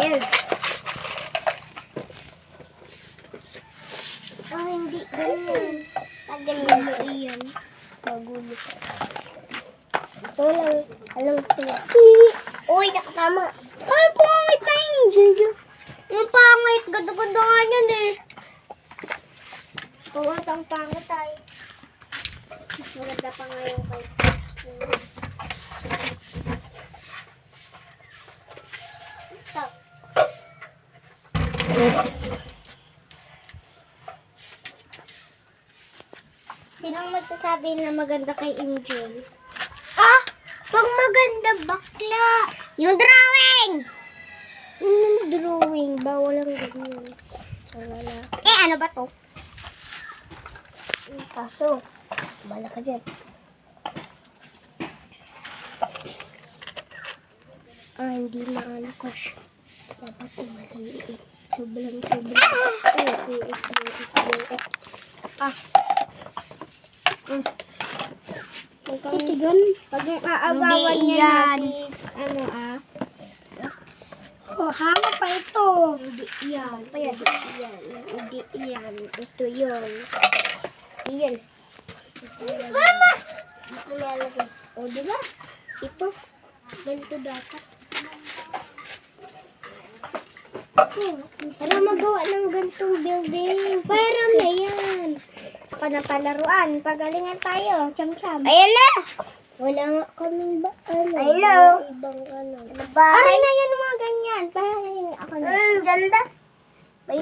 Ayan. Ah, hindi. Ganyan. Ganyan mo iyan. Magulo ka. Ito lang. Alam ko na. Uy, nakatama. Ay, pangit na yung Jojo. Yung pangit. Ganda-ganda nga yan eh. Pangit ang pangit ay. Maganda pa nga yung kay. Ito. Sinong magsasabi na maganda kay Angel? Ah! Pag maganda, bakla! Yung drawing! Yung drawing, bawal ang ganyan. Wala. Eh, ano ba to? Kaso, bala ka dyan. Ah, hindi maano ko siya. Dapat maliit. Sobrang. Ah! Ito yun. Pag yung aabawan niya natin, ano oh, hama pa ito. Hindi yan. Hindi yan. Ito yun. Iyan. Mama! Ito lalagay. O, diba? Ito. Ganito dapat. Para magawa ng gantong building. Pero na yan. Panapalaruan. Pagalingan tayo. Cham-cham. Ayan na! Wala nga kaming ba? Hello? Ibang ano. Aray na yan mga ganyan. Parang ako na. Ganda. May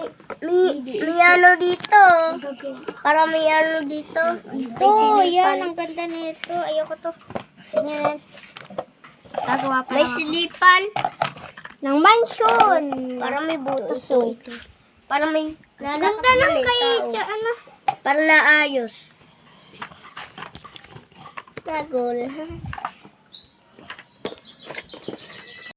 ano dito. Para may ano dito. Ito, yan. Ang ganda nito. Ayoko to. Ganyan. Gagawa pa. May silipan. Ng mansion. Para may butas. Para may ganda lang kayo. Ano? Para naayos. Nagol.